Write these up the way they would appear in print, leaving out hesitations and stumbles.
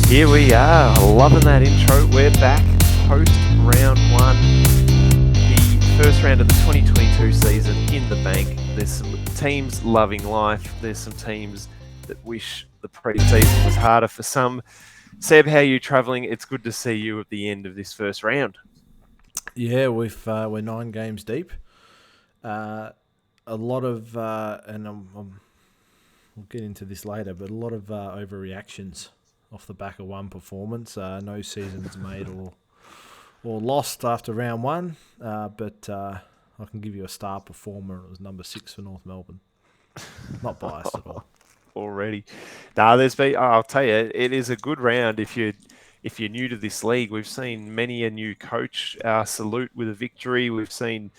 Here we are, loving that intro. We're back post round one, the first round of the 2022 season in the bank. There's some teams loving life. There's some teams that wish the pre-season was harder for some. Seb, how are you travelling? It's good to see you at the end of this first round. Yeah, we're 9 games deep. A lot of, and we'll get into this later, but a lot of overreactions off the back of one performance. No seasons made or lost after round one, but I can give you a star performer. It was number 6 for North Melbourne. Not biased at all. Already. There's been. I'll tell you, it is a good round if you're new to this league. We've seen many a new coach salute with a victory. We've seen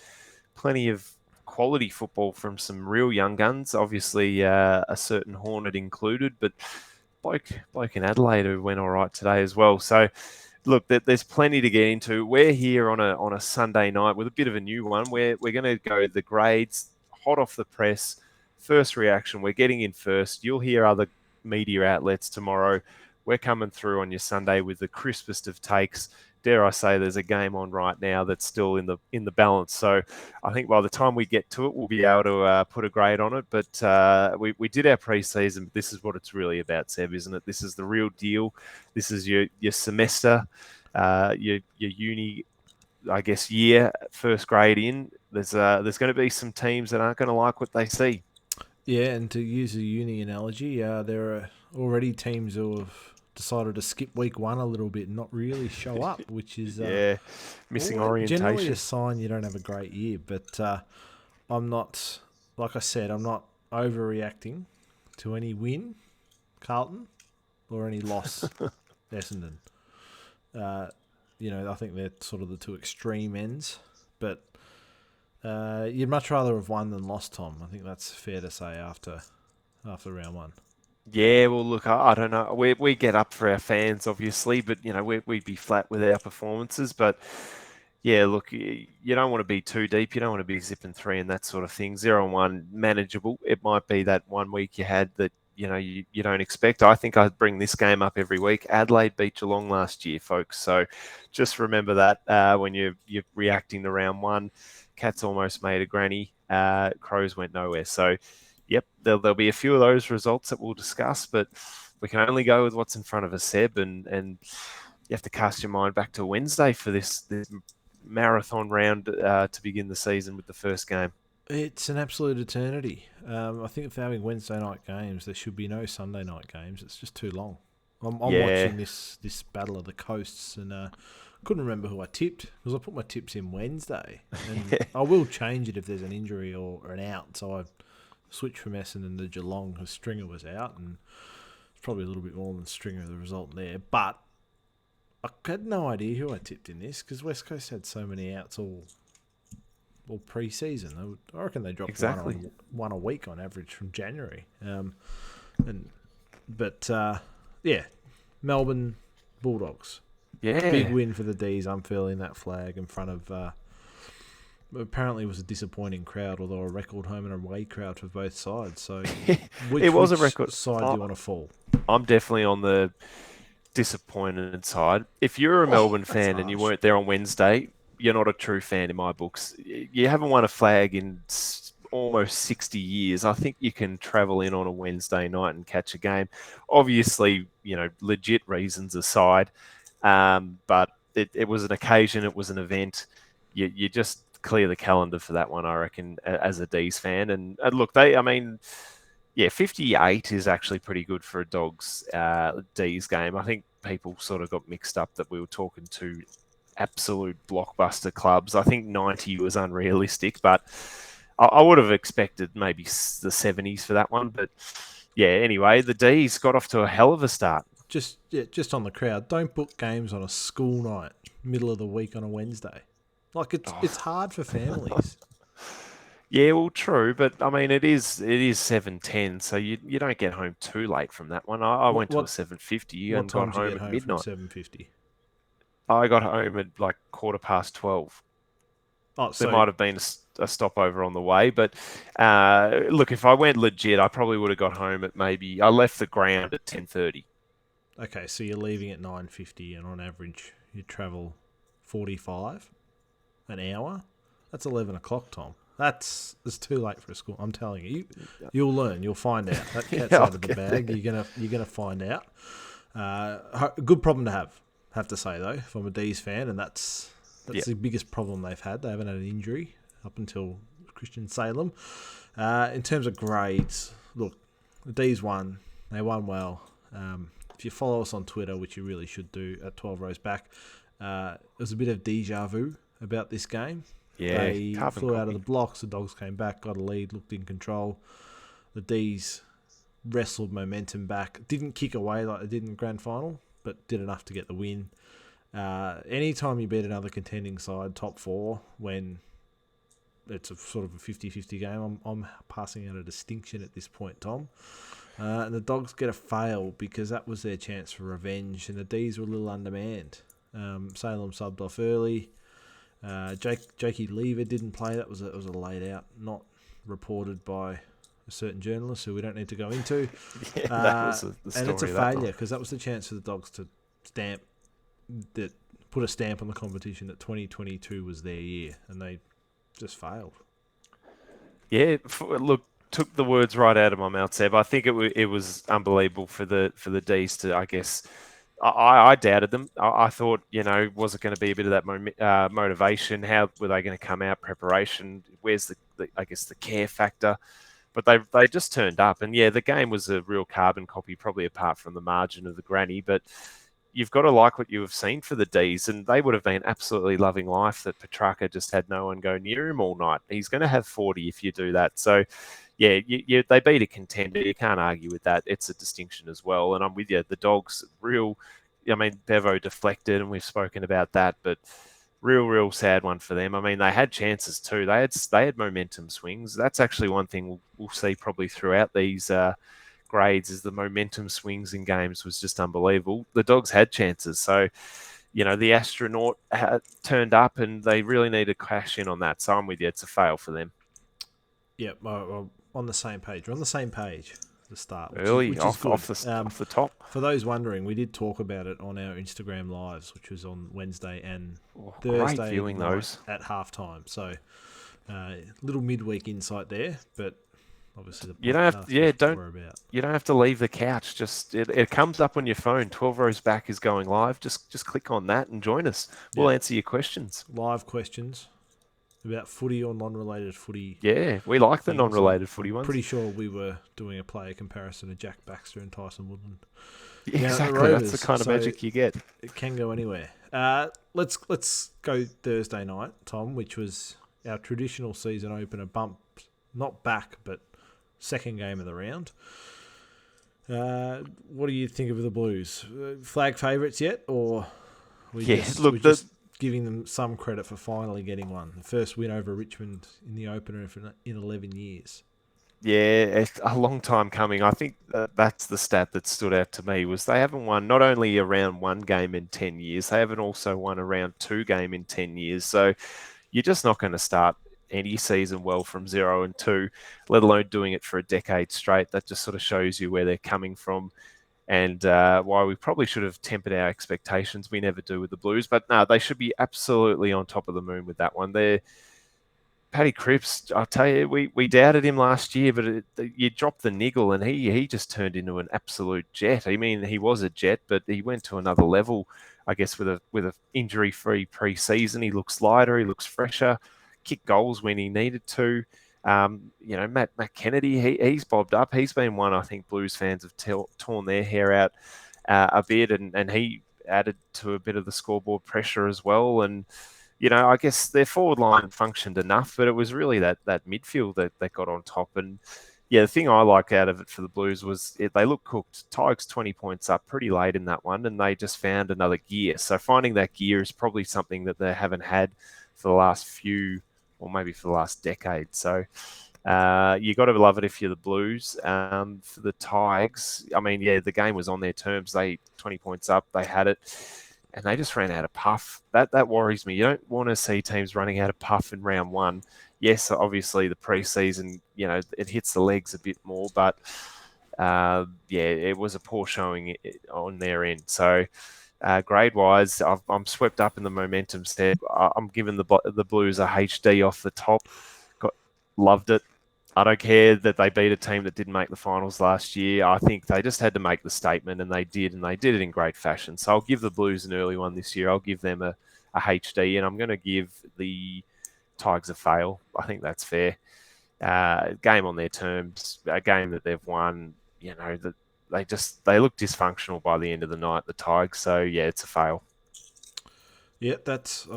plenty of quality football from some real young guns. Obviously, a certain Hornet included, but bloke in Adelaide who went all right today as well. So, look, there's plenty to get into. We're here on a Sunday night with a bit of a new one. We're going to go the grades, hot off the press. First reaction, we're getting in first. You'll hear other media outlets tomorrow. We're coming through on your Sunday with the crispest of takes. Dare I say, there's a game on right now that's still in the balance. So I think by the time we get to it, we'll be able to put a grade on it. But we did our pre-season. But this is what it's really about, Seb, isn't it? This is the real deal. This is your semester, your uni, I guess, year, first grade in. There's going to be some teams that aren't going to like what they see. Yeah, and to use a uni analogy, there are already teams who have decided to skip week one a little bit and not really show up, which is Missing generally orientation. a sign you don't have a great year. But I'm not, like I said, I'm not overreacting to any win, Carlton, or any loss, Essendon. I think they're sort of the two extreme ends, but you'd much rather have won than lost, Tom. I think that's fair to say after round one. Yeah, well, look, I don't know. We get up for our fans, obviously, but we'd be flat with our performances. But yeah, look, you don't want to be too deep. You don't want to be zipping three and that sort of thing. 0-1, manageable. It might be that 1 week you had that you don't expect. I think I'd bring this game up every week. Adelaide beat Geelong last year, folks. So just remember that when you're reacting to round one. Cats almost made a granny. Crows went nowhere. So. Yep, there'll be a few of those results that we'll discuss, but we can only go with what's in front of us, Seb, and you have to cast your mind back to Wednesday for this marathon round to begin the season with the first game. It's an absolute eternity. I think if they're having Wednesday night games, there should be no Sunday night games. It's just too long. I'm watching this battle of the coasts, and couldn't remember who I tipped because I put my tips in Wednesday, and I will change it if there's an injury or an out. So I switch from Essendon to Geelong because Stringer was out, and it's probably a little bit more than Stringer the result there. But I had no idea who I tipped in this because West Coast had so many outs all pre-season. I reckon they dropped one a week on average from January. Melbourne Bulldogs. Yeah. Big win for the D's, unfurling that flag in front of... apparently it was a disappointing crowd, although a record home and away crowd for both sides. So it was a record. Side do you want to fall? I'm definitely on the disappointed side. If you're a Melbourne fan and you weren't there on Wednesday, you're not a true fan in my books. You haven't won a flag in almost 60 years. I think you can travel in on a Wednesday night and catch a game. Obviously, legit reasons aside, but it was an occasion. It was an event. You just clear the calendar for that one, I reckon, as a D's fan. And look, 58 is actually pretty good for a Dogs D's game. I think people sort of got mixed up that we were talking to absolute blockbuster clubs. I think 90 was unrealistic, but I would have expected maybe the 70s for that one. But yeah, anyway, the D's got off to a hell of a start. Just on the crowd, don't book games on a school night, middle of the week on a Wednesday. Like it's hard for families. Yeah, well, true, but I mean, it is 7:10, so you don't get home too late from that one. I went to a 7:50 and got home at midnight. 7:50. I got home at like 12:15. Oh, so there might have been a stopover on the way, but look, if I went legit, I probably would have got home at I left the ground at 10:30. Okay, so you're leaving at 9:50, and on average you travel 45 an hour. That's 11 o'clock, Tom. It's too late for a school. I'm telling you, you'll learn. You'll find out. That cat's Yeah, out of the bag. You're gonna find out. Good problem to have to say though. If I'm a D's fan, and that's yeah, the biggest problem they've had. They haven't had an injury up until Christian Salem. In terms of grades, look, the D's won. They won well. If you follow us on Twitter, which you really should do, at 12 rows back, it was a bit of deja vu about this game. yeah. They Carbon flew out of copy. the blocks. The Dogs came back, got a lead, looked in control. The D's wrestled momentum back. Didn't kick away like they did in the grand final, but did enough to get the win. Anytime you beat another contending side, top four, when it's a sort of a 50-50 game, I'm passing out a distinction at this point, Tom. And the Dogs get a fail because that was their chance for revenge, and the D's were a little undermanned. Salem subbed off early. Jakey Lever didn't play. That was a laid out, not reported by a certain journalist who we don't need to go into. Yeah, that was the story And it's a of that failure night. because that was the chance for the Dogs to put a stamp on the competition that 2022 was their year, and they just failed. Yeah, look, took the words right out of my mouth, Seb. I think it was unbelievable for the D's to, I guess. I doubted them. I thought, was it going to be a bit of that motivation? How were they going to come out? Preparation? Where's I guess the care factor? But they just turned up, and yeah, the game was a real carbon copy, probably apart from the margin of the granny. But you've got to like what you have seen for the D's, and they would have been absolutely loving life that Petrarca just had no one go near him all night. He's going to have 40 if you do that. So, yeah, they beat a contender. You can't argue with that. It's a distinction as well. And I'm with you. The Dogs, Bevo deflected, and we've spoken about that, but real sad one for them. I mean, they had chances too. They had momentum swings. That's actually one thing we'll see probably throughout these grades is the momentum swings in games was just unbelievable. The Dogs had chances. So, the astronaut turned up and they really need to cash in on that. So I'm with you. It's a fail for them. Yeah, well, on the same page. We're on the same page at the start, Early, which is good. off the top. For those wondering, we did talk about it on our Instagram lives, which was on Wednesday and Great Thursday viewing night those. at halftime. So, little midweek insight there, but obviously the You don't have, podcast is what we're about. you don't have to leave the couch. Just it comes up on your phone. 12 rows back is going live. Just click on that and join us. We'll answer your questions. Live questions about footy or non-related footy. Yeah, we like the things. non-related footy ones. Pretty sure we were doing a player comparison of Jack Baxter and Tyson Woodland. Yeah, exactly. That's the kind of magic you get. It can go anywhere. Let's go Thursday night, Tom, which was our traditional season opener bump, not back, but second game of the round. What do you think of the Blues? Flag favourites yet, or we just giving them some credit for finally getting one? The first win over Richmond in the opener in 11 years. Yeah, it's a long time coming. I think that's the stat that stood out to me was they haven't won not only a round one game in 10 years, they haven't also won a round two game in 10 years. So you're just not going to start any season well from 0-2, let alone doing it for a decade straight. That just sort of shows you where they're coming from and why we probably should have tempered our expectations. We never do with the Blues, but no, they should be absolutely on top of the moon with that one. Paddy Cripps, I'll tell you, we doubted him last year, but you dropped the niggle and he just turned into an absolute jet. I mean, he was a jet, but he went to another level, I guess, with a injury-free pre-season. He looks lighter, he looks fresher, kicked goals when he needed to. Matt Kennedy, he's bobbed up. He's been one I think Blues fans have torn their hair out a bit, and he added to a bit of the scoreboard pressure as well. And I guess their forward line functioned enough, but it was really that midfield that got on top. And yeah, the thing I like out of it for the Blues was they looked cooked. Tigers 20 points up pretty late in that one, and they just found another gear. So finding that gear is probably something that they haven't had for the last few, or maybe for the last decade. So you got to love it if you're the Blues. For the Tigers, I mean, yeah, the game was on their terms. They 20 points up, they had it. And they just ran out of puff. That worries me. You don't want to see teams running out of puff in round one. Yes, obviously the preseason, it hits the legs a bit more, but it was a poor showing on their end. So grade wise, I'm swept up in the momentum step. I'm giving the Blues a HD off the top. Loved it. I don't care that they beat a team that didn't make the finals last year. I think they just had to make the statement, and they did it in great fashion. So I'll give the Blues an early one this year. I'll give them a HD, and I'm going to give the Tigers a fail. I think that's fair. Game on their terms, a game that they've won. That they look dysfunctional by the end of the night, the Tigers. So yeah, it's a fail. Yeah, that's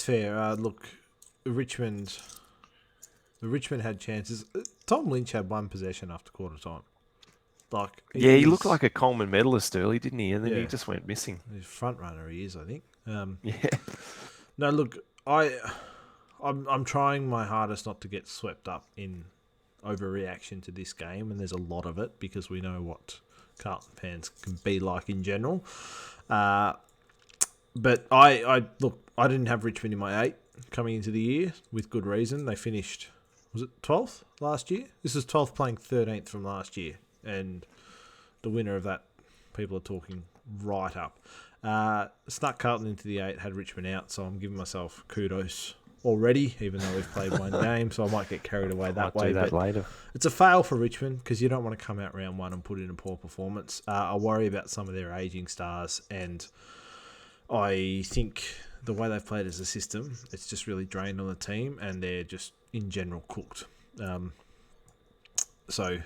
fair. Look, Richmond. Richmond had chances. Tom Lynch had one possession after quarter time. He looked like a Coleman medalist early, didn't he? And then he just went missing. He's front runner, he is, I think. Yeah. No, look, I'm trying my hardest not to get swept up in overreaction to this game, and there's a lot of it because we know what Carlton fans can be like in general. But I didn't have Richmond in my 8 coming into the year with good reason. They finished, was it 12th last year? This is 12th playing 13th from last year, and the winner of that, people are talking right up. Snuck Carlton into the 8, had Richmond out, so I'm giving myself kudos already, even though we've played one game, so I might get carried away that way. Do that later. It's a fail for Richmond because you don't want to come out round 1 and put in a poor performance. I worry about some of their ageing stars, and I think the way they've played as a system, it's just really drained on the team, and they're just in general cooked. So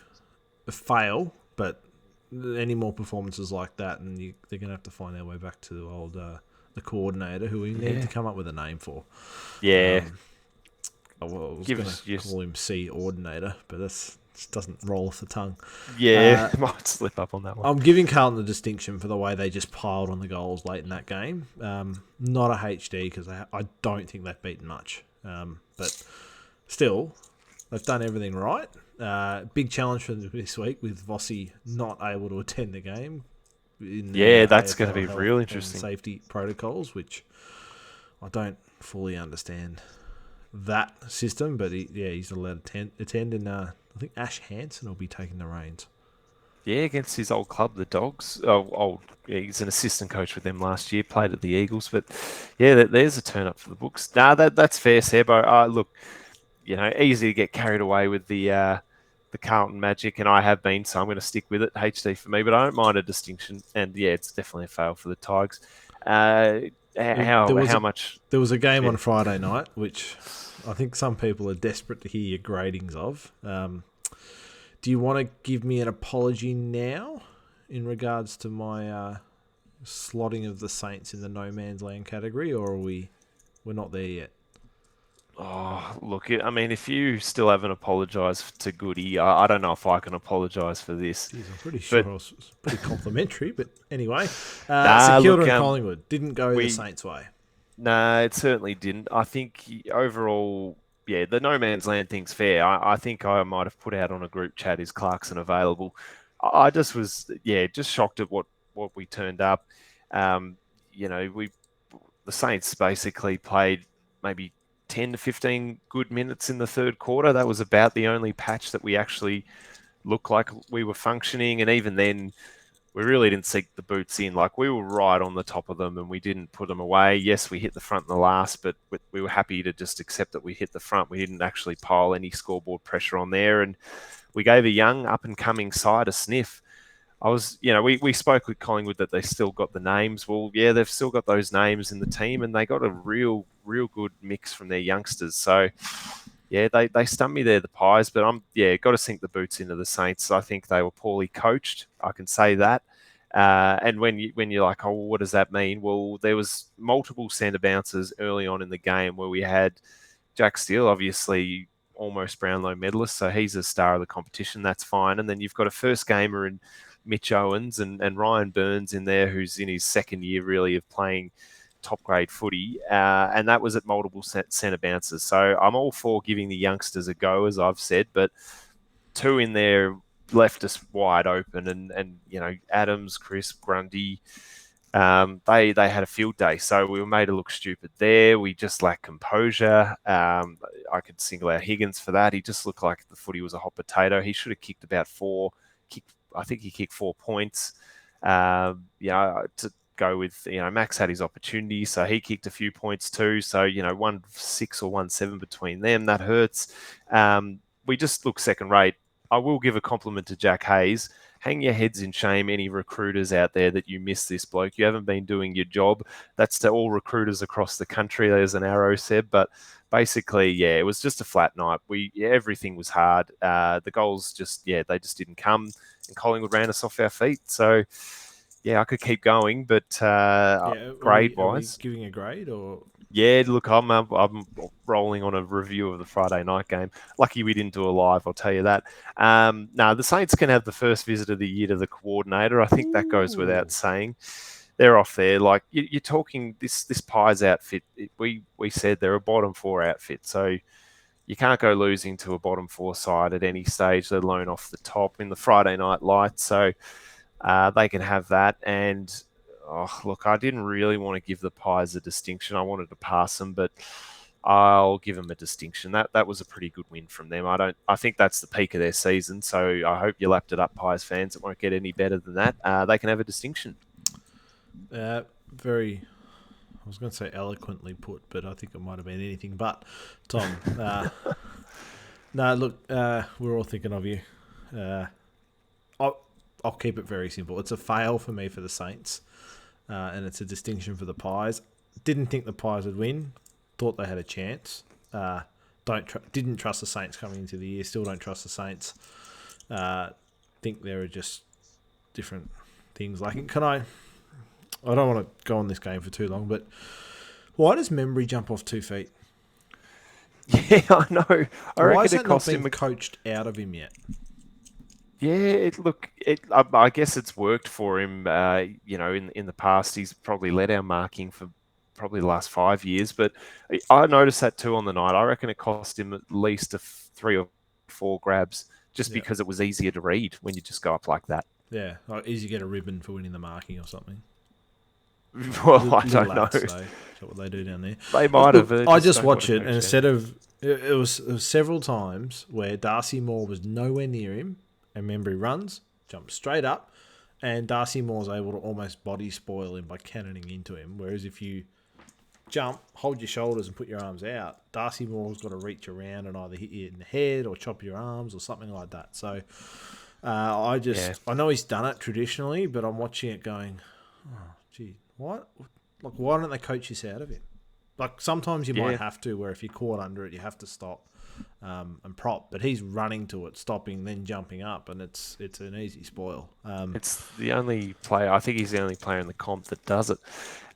a fail, but any more performances like that, and they're going to have to find their way back to the old the coordinator, who we need to come up with a name for. Yeah. I was going to call him Co-ordinator, but that doesn't roll off the tongue. Yeah, might slip up on that one. I'm giving Carlton the distinction for the way they just piled on the goals late in that game. Not a HD because I don't think they've beaten much. But still, they've done everything right. Big challenge for them this week with Vossi not able to attend the game. That's going to be real interesting. Safety protocols, which I don't fully understand that system, but he's allowed to attend, and I think Ash Hansen will be taking the reins. Yeah, against his old club, the Dogs. He's an assistant coach with them last year, played at the Eagles, but yeah, there's a turn up for the books. That's fair, Sebo. Look, easy to get carried away with the Carlton magic, and I have been, so I'm going to stick with it. HD for me, but I don't mind a distinction, and yeah, it's definitely a fail for the Tigers. There was a game on Friday night, which I think some people are desperate to hear your gradings of. Do you want to give me an apology now in regards to my slotting of the Saints in the no man's land category, or we're not there yet? Oh, look, if you still haven't apologised to Goody, I don't know if I can apologise for this. Jeez, I'm pretty sure I was pretty complimentary, but anyway. St Kilda and Collingwood didn't go the Saints' way. No, it certainly didn't. I think overall, the no man's land thing's fair. I think I might have put out on a group chat, is Clarkson available? I just was, just shocked at what we turned up. The Saints basically played maybe 10 to 15 good minutes in the third quarter. That was about the only patch that we actually looked like we were functioning. And even then, we really didn't sink the boots in. Like, we were right on the top of them and we didn't put them away. Yes, we hit the front in the last, but we were happy to just accept that we hit the front. We didn't actually pile any scoreboard pressure on there. And we gave a young up-and-coming side a sniff. We spoke with Collingwood that they still got the names. Well, yeah, they've still got those names in the team, and they got a real good mix from their youngsters. So, yeah, they stunned me there, the Pies, but got to sink the boots into the Saints. I think they were poorly coached. I can say that. And when you're like, oh, what does that mean? Well, there was multiple centre bounces early on in the game where we had Jack Steele, obviously almost Brownlow medalist, so he's a star of the competition. That's fine. And then you've got a first gamer in Mitch Owens and Ryan Burns in there, who's in his second year really of playing top grade footy, and that was at multiple centre bounces. So I'm all for giving the youngsters a go, as I've said, but two in there left us wide open, and Adams, Chris, Grundy, they had a field day, so we were made to look stupid there. We just lacked composure. I could single out Higgins for that. He just looked like the footy was a hot potato. He should have kicked I think he kicked 4 points. To go with, Max had his opportunity, so he kicked a few points too. So, 1-6 or 1-7 between them, that hurts. We just look second rate. I will give a compliment to Jack Hayes. Hang your heads in shame, any recruiters out there, that you miss this bloke. You haven't been doing your job. That's to all recruiters across the country. There's an arrow, Seb. But basically, yeah, it was just a flat night. Everything was hard. The goals they just didn't come, and Collingwood ran us off our feet. So, yeah, I could keep going, but grade are we wise, giving a grade or? yeah, look, I'm rolling on a review of the Friday night game. Lucky we didn't do a live, I'll tell you that. No, the Saints can have the first visit of the year to the coordinator. I think that goes without saying. They're off there. Like, you're talking this Pies outfit. We said they're a bottom four outfit, so you can't go losing to a bottom four side at any stage, let alone off the top in the Friday night light. So they can have that. And look, I didn't really want to give the Pies a distinction. I wanted to pass them, but I'll give them a distinction. That was a pretty good win from them. I think that's the peak of their season. So I hope you lapped it up, Pies fans. It won't get any better than that. They can have a distinction. Very, I was going to say eloquently put, but I think it might have been anything but. Tom, no, look, we're all thinking of you. I'll keep it very simple. It's a fail for me for the Saints, and it's a distinction for the Pies. Didn't think the Pies would win. Thought they had a chance. Didn't trust the Saints coming into the year. Still don't trust the Saints. Think there are just different things. Like, I don't want to go on this game for too long, but why does Membry jump off 2 feet? Yeah, I know. Why has that not been coached out of him yet? Yeah, I guess it's worked for him. In the past, he's probably led our marking for probably the last 5 years. But I noticed that too on the night. I reckon it cost him at least 3 or 4 grabs, just because it was easier to read when you just go up like that. Yeah, like easy to get a ribbon for winning the marking or something. Well, I don't know. Though. Is that what they do down there? They might have. I just watched it, and instead of it was several times where Darcy Moore was nowhere near him, and Membry runs, jumps straight up, and Darcy Moore's able to almost body spoil him by cannoning into him. Whereas if you jump, hold your shoulders, and put your arms out, Darcy Moore's got to reach around and either hit you in the head or chop your arms or something like that. So I know he's done it traditionally, but I'm watching it going, oh, gee, what? Like, why don't they coach this out of him? Like, sometimes you might have to, where if you're caught under it, you have to stop and prop. But he's running to it, stopping, then jumping up, and it's an easy spoil. It's the only player. I think he's the only player in the comp that does it.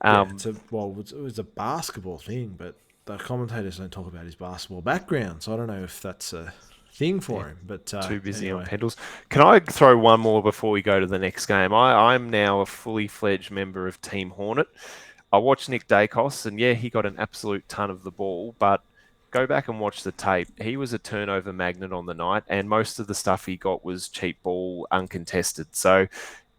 It was a basketball thing, but the commentators don't talk about his basketball background, so I don't know if that's a thing for him. But too busy on pedals. Can I throw one more before we go to the next game? I'm now a fully fledged member of Team Hornet. I watched Nick Dacos, and he got an absolute ton of the ball, but go back and watch the tape. He was a turnover magnet on the night, and most of the stuff he got was cheap ball, uncontested. So,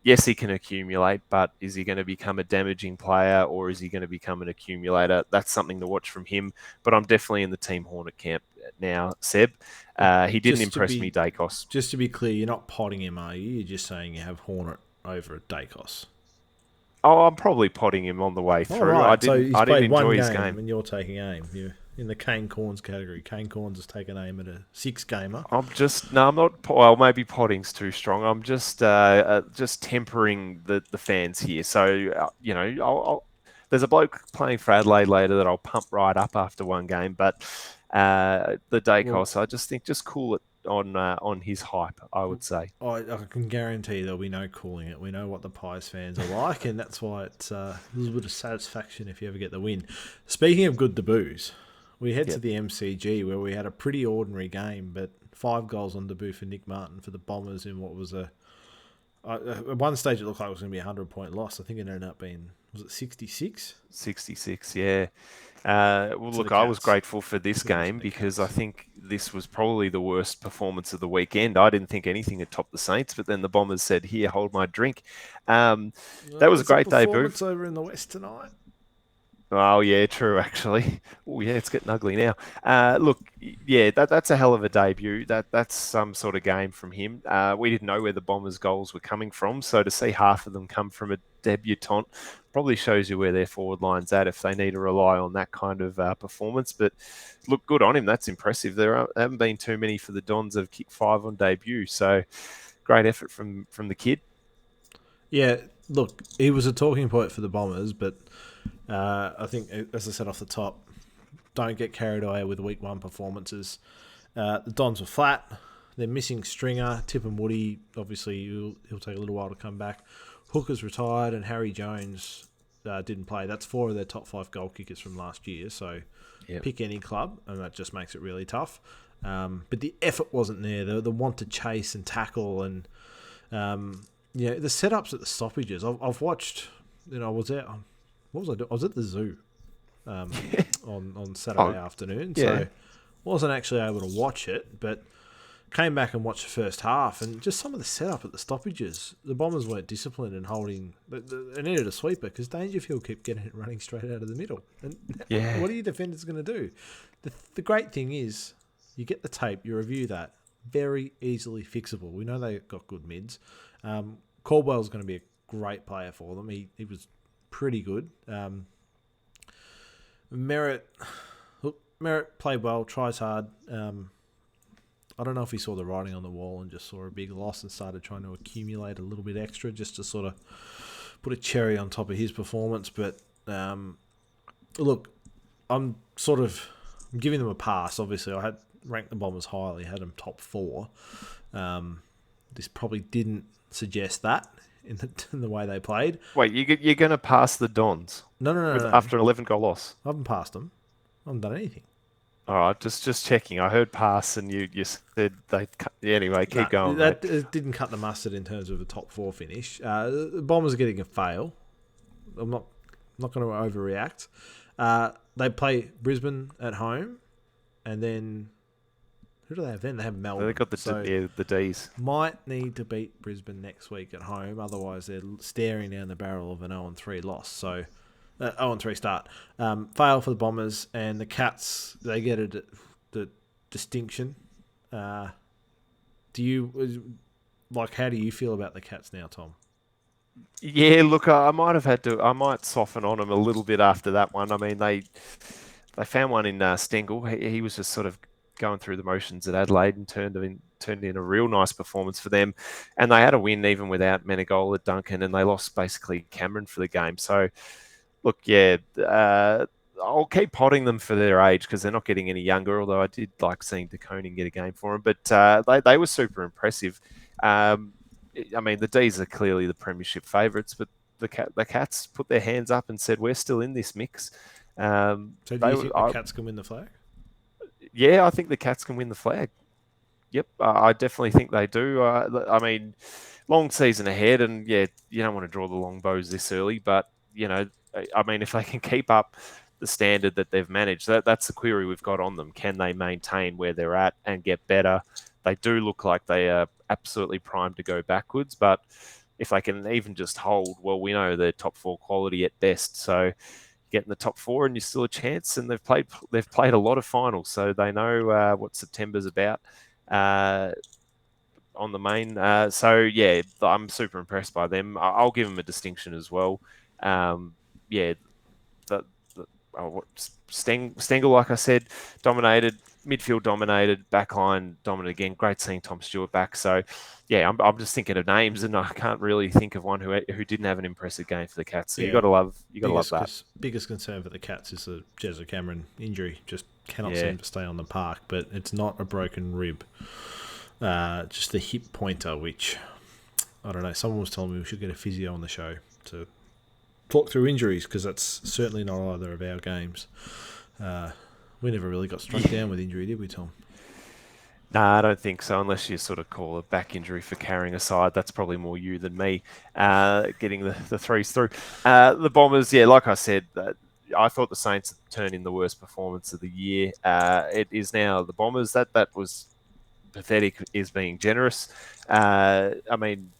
yes, he can accumulate, but is he going to become a damaging player, or is he going to become an accumulator? That's something to watch from him, but I'm definitely in the Team Hornet camp now, Seb. He didn't impress me, Dacos. Just to be clear, you're not potting him, are you? You're just saying you have Hornet over Dacos. Oh, I'm probably potting him on the way through. Right. I didn't enjoy his game. And you're taking aim. You're in the Kane Corns category. Kane Corns has taken aim at a 6-gamer. I'm not. Well, maybe potting's too strong. I'm just tempering the fans here. So there's a bloke playing for Adelaide later that I'll pump right up after one game, but the Dacos, I just think just cool it on his hype, I would say. I can guarantee there'll be no cooling it. We know what the Pies fans are like, and that's why it's a little bit of satisfaction if you ever get the win. Speaking of good debuts, we head to the MCG where we had a pretty ordinary game, but 5 goals on debut for Nick Martin for the Bombers in what was at one stage it looked like it was going to be a 100-point loss. I think it ended up being, was it 66? 66, yeah. I was grateful for this game because I think this was probably the worst performance of the weekend. I didn't think anything had topped the Saints, but then the Bombers said, "Here, hold my drink." That was a great debut. Over in the West tonight. Oh yeah, true. Actually, oh yeah, it's getting ugly now. Look, yeah, that's a hell of a debut. That's some sort of game from him. We didn't know where the Bombers' goals were coming from, so to see half of them come from a debutant probably shows you where their forward line's at if they need to rely on that kind of performance. But look, good on him. That's impressive. There haven't been too many for the Dons that have kicked 5 on debut, so great effort from the kid. Yeah, look, he was a talking point for the Bombers, but I think, as I said off the top, don't get carried away with week one performances. The Dons were flat. They're missing Stringer. Tip and Woody, obviously, he'll take a little while to come back. Hooker's retired, and Harry Jones didn't play. That's four of their top five goal kickers from last year. So Yep. pick any club, and that just makes it really tough. But the effort wasn't there. The want to chase and tackle, and the setups at the stoppages. I've watched. I was out. What was I doing? I was at the zoo um, on Oh, Saturday afternoon, yeah. so wasn't actually able to watch it, but came back and watched the first half, and just some of the setup at the stoppages. The Bombers weren't disciplined in holding. They needed a sweeper because Dangerfield kept getting it running straight out of the middle. And Yeah. what are your defenders going to do? The great thing is, you get the tape, you review that, very easily fixable. We know they've got good mids. Caldwell's going to be a great player for them. He was pretty good. Merritt played well, tries hard. I don't know if he saw the writing on the wall and just saw a big loss and started trying to accumulate a little bit extra just to sort of put a cherry on top of his performance. But look, I'm giving them a pass. Obviously, I had ranked the Bombers highly, had them top four. This probably didn't suggest that in the way they played. Wait, you're going to pass the Dons No, no, no, with no. after an 11 goal loss? I haven't passed them. I haven't done anything. All right, just checking. I heard pass, and you said they. Yeah, anyway, No, keep going, mate. that it didn't cut the mustard in terms of a top four finish. The Bombers are getting a fail. I'm not going to overreact. They play Brisbane at home, and then who do they have then? They have Melbourne. They got the D's. Might need to beat Brisbane next week at home. Otherwise, they're staring down the barrel of an 0-3 loss. So 0-3 start. Fail for the Bombers, and the Cats, they get the distinction. Do you how do you feel about the Cats now, Tom? Yeah, look, I might have had to. I might soften on them a little bit after that one. I mean, they found one in Stengel. He was just sort of going through the motions at Adelaide and turned in a real nice performance for them. And they had a win even without Menegola, Duncan, and they lost basically Cameron for the game. So look, yeah, I'll keep potting them for their age because they're not getting any younger. Although I did like seeing DeConing get a game for them, but they were super impressive. Um, I mean, the D's are clearly the premiership favourites, but the Cats put their hands up and said we're still in this mix. So do you think the Cats can win the flag? Yeah, I think the Cats can win the flag. Yep, I definitely think they do. I mean, long season ahead, and yeah, you don't want to draw the long bows this early, but I mean, if they can keep up the standard that they've managed, that's the query we've got on them. Can they maintain where they're at and get better? They do look like they are absolutely primed to go backwards, but if they can even just hold, well, we know they're top four quality at best, so get in the top four and you're still a chance. And they've played a lot of finals, so they know what September's about. Uh, on the main. So yeah, I'm super impressed by them. I'll give them a distinction as well. Yeah, Stengel, like I said, dominated. Midfield dominated, backline dominant again. Great seeing Tom Stewart back. So, yeah, I'm just thinking of names, and I can't really think of one who didn't have an impressive game for the Cats. So Yeah, you got to love that. Biggest concern for the Cats is the Jezza Cameron injury. Just cannot Yeah. seem to stay on the park, but it's not a broken rib. Just the hip pointer, which I don't know. Someone was telling me we should get a physio on the show to talk through injuries because that's certainly not either of our games. We never really got struck down with injury, did we, Tom? Nah, I don't think so, unless you sort of call a back injury for carrying a side. That's probably more you than me, getting the threes through. The Bombers, yeah, like I said, I thought the Saints had turned in the worst performance of the year. It is now the Bombers. That was pathetic, is being generous. I mean,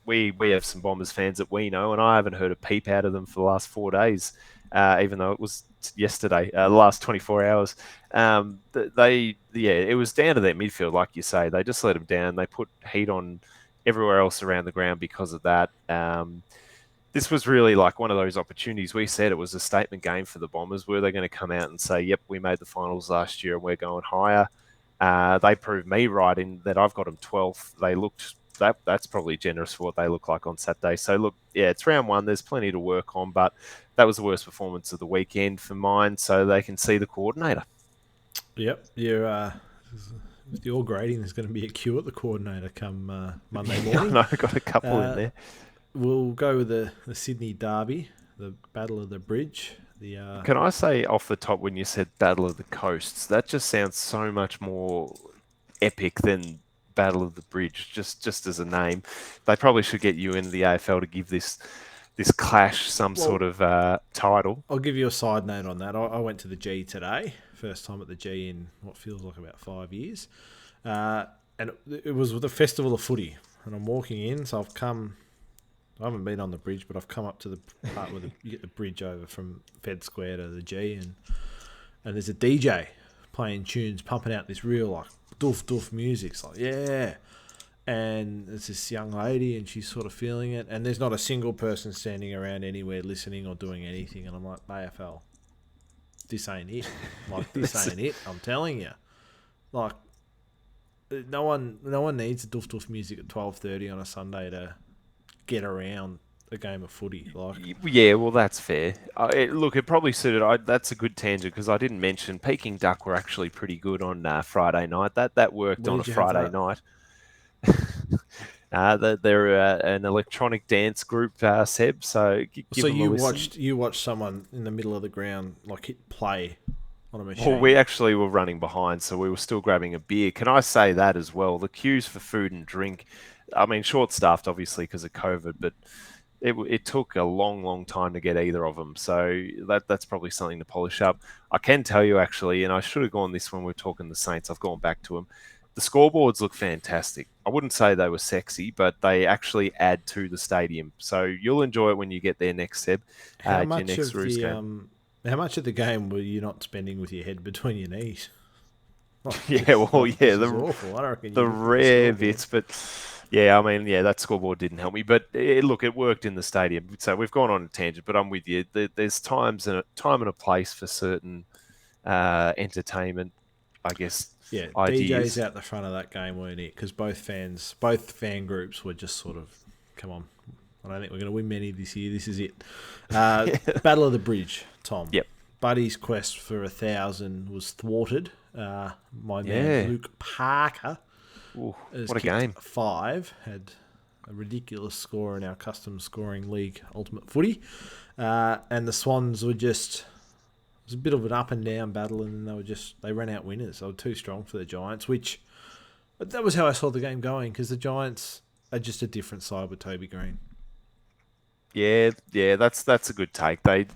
we have some Bombers fans that we know, and I haven't heard a peep out of them for the last 4 days. even though it was yesterday, the last 24 hours. It was down to their midfield, like you say. They just let them down. They put heat on everywhere else around the ground because of that. This was really like one of those opportunities. We said it was a statement game for the Bombers. Were they going to come out and say, yep, we made the finals last year and we're going higher? They proved me right in that I've got them 12th. They looked, that's probably generous for what they look like on Saturday. So look, yeah, it's round one. There's plenty to work on, but that was the worst performance of the weekend for mine, so they can see the coordinator. Yep, with your grading, there's going to be a queue at the coordinator come Monday morning. I got a couple in there. We'll go with the Sydney Derby, the Battle of the Bridge. Can I say off the top, when you said Battle of the Coasts, that just sounds so much more epic than Battle of the Bridge, just as a name. They probably should get you into the AFL to give this clash some sort of title. I'll give you a side note on that. I went to the G today, first time at the G in what feels like about 5 years, and it was the Festival of Footy. And I'm walking in, so I haven't been on the bridge, but I've come up to the part where you get the bridge over from Fed Square to the G, and there's a DJ playing tunes, pumping out this real like doof music. It's like, yeah. And it's this young lady, and she's sort of feeling it. And there's not a single person standing around anywhere listening or doing anything. And I'm like, AFL, this ain't it. Like, this ain't it. I'm telling you. Like, no one needs doof music at 12:30 on a Sunday to get around a game of footy. Like, yeah, well, that's fair. It probably suited. That's a good tangent because I didn't mention Peking Duck were actually pretty good on Friday night. That worked on a Friday night. They're an electronic dance group, Seb. So you watched someone in the middle of the ground like hit play on a machine. Well, we actually were running behind, so we were still grabbing a beer. Can I say that as well? The queues for food and drink. I mean, short-staffed, obviously, because of COVID, but it took a long time to get either of them. So that's probably something to polish up. I can tell you, actually, and I should have gone this when we were talking the Saints. I've gone back to them. The scoreboards look fantastic. I wouldn't say they were sexy, but they actually add to the stadium. So you'll enjoy it when you get there next, Seb. How much of the game were you not spending with your head between your knees? Awful. I don't reckon the rare bits, but yeah, I mean, yeah, that scoreboard didn't help me. But it worked in the stadium. So we've gone on a tangent, but I'm with you. There's time and a place for certain entertainment, I guess. Yeah, ideas. DJs out the front of that game weren't it? Because both fan groups were just sort of, come on, I don't think we're going to win many this year. This is it. Battle of the Bridge, Tom. Yep. Buddy's quest for 1,000 was thwarted. My man Luke Parker, ooh, what a game! 5 had a ridiculous score in our custom scoring league, Ultimate Footy, and the Swans were just. It was a bit of an up and down battle, and they ran out winners. They were too strong for the Giants, that was how I saw the game going, because the Giants are just a different side with Toby Green. Yeah, that's a good take. They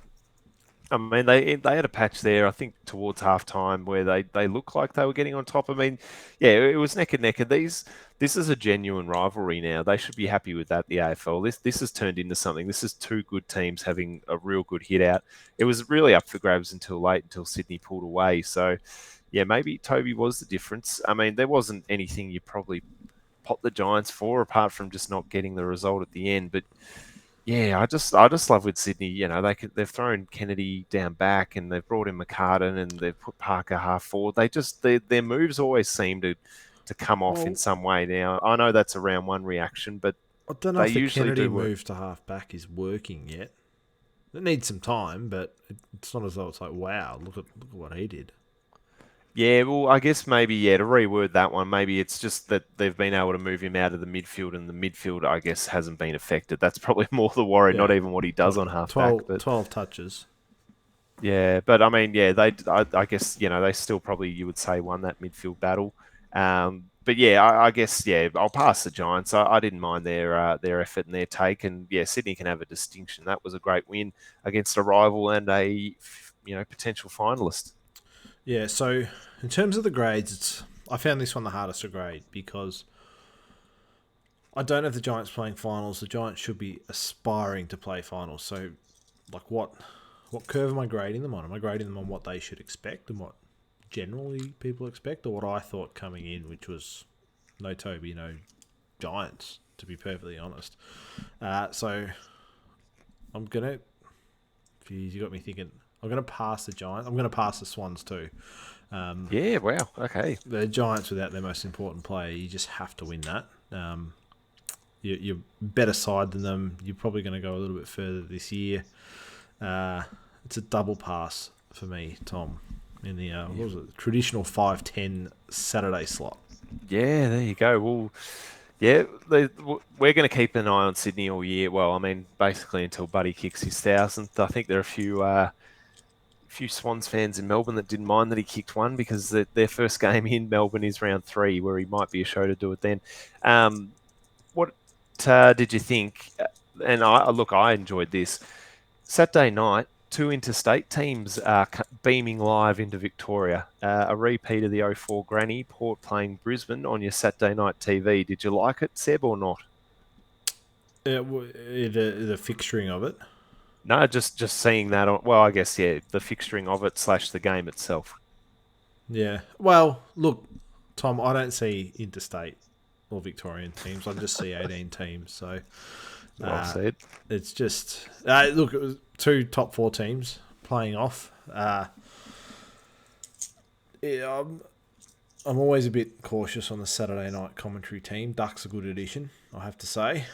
had a patch there, I think, towards halftime where they looked like they were getting on top. I mean, yeah, it was neck and neck. And this is a genuine rivalry now. They should be happy with that, the AFL. This has turned into something. This is two good teams having a real good hit out. It was really up for grabs until Sydney pulled away. So, yeah, maybe Toby was the difference. I mean, there wasn't anything you probably pot the Giants for apart from just not getting the result at the end. But yeah, I just love with Sydney. You know, they've thrown Kennedy down back and they've brought in McCartan and they've put Parker half forward. Their moves always seem to come off in some way. Now I know that's a round one reaction, but I don't know if the Kennedy move to half back is working yet. It needs some time, but it's not as though it's like, wow, look at what he did. Yeah, well, I guess maybe, to reword that one, maybe it's just that they've been able to move him out of the midfield and the midfield, I guess, hasn't been affected. That's probably more the worry, not even what he does on half-back. 12 touches. Yeah, but I mean, I guess, they still probably, you would say, won that midfield battle. But yeah, I guess, I'll pass the Giants. I didn't mind their effort and their take. And yeah, Sydney can have a distinction. That was a great win against a rival and a, potential finalist. Yeah, so in terms of the grades, I found this one the hardest to grade because I don't have the Giants playing finals. The Giants should be aspiring to play finals. So, like, what what curve am I grading them on? Am I grading them on what they should expect and what generally people expect, or what I thought coming in, which was no Toby, no Giants, to be perfectly honest. So I'm gonna. Geez, you got me thinking. I'm gonna pass the Giants. I'm gonna pass the Swans too. Yeah, wow. Okay. The Giants without their most important player, you just have to win that. You're better side than them. You're probably going to go a little bit further this year. It's a double pass for me, Tom, in the what was it, traditional 5:10 Saturday slot. Yeah, there you go. Well, yeah, we're going to keep an eye on Sydney all year. Well, I mean, basically until Buddy kicks his 1,000th. I think there are a few Swans fans in Melbourne that didn't mind that he kicked one because their first game in Melbourne is round 3, where he might be a show to do it then. What did you think? And I enjoyed this. Saturday night, two interstate teams are beaming live into Victoria. A repeat of the '04 Granny, Port playing Brisbane on your Saturday night TV. Did you like it, Seb, or not? The fixturing of it. No, just seeing that on. Well, I guess yeah, the fixturing of it / the game itself. Yeah. Well, look, Tom, I don't see interstate or Victorian teams. I just see 18 teams. So Well said. it's just look. It was two top 4 teams playing off. Yeah, I'm always a bit cautious on the Saturday night commentary team. Duck's a good addition, I have to say.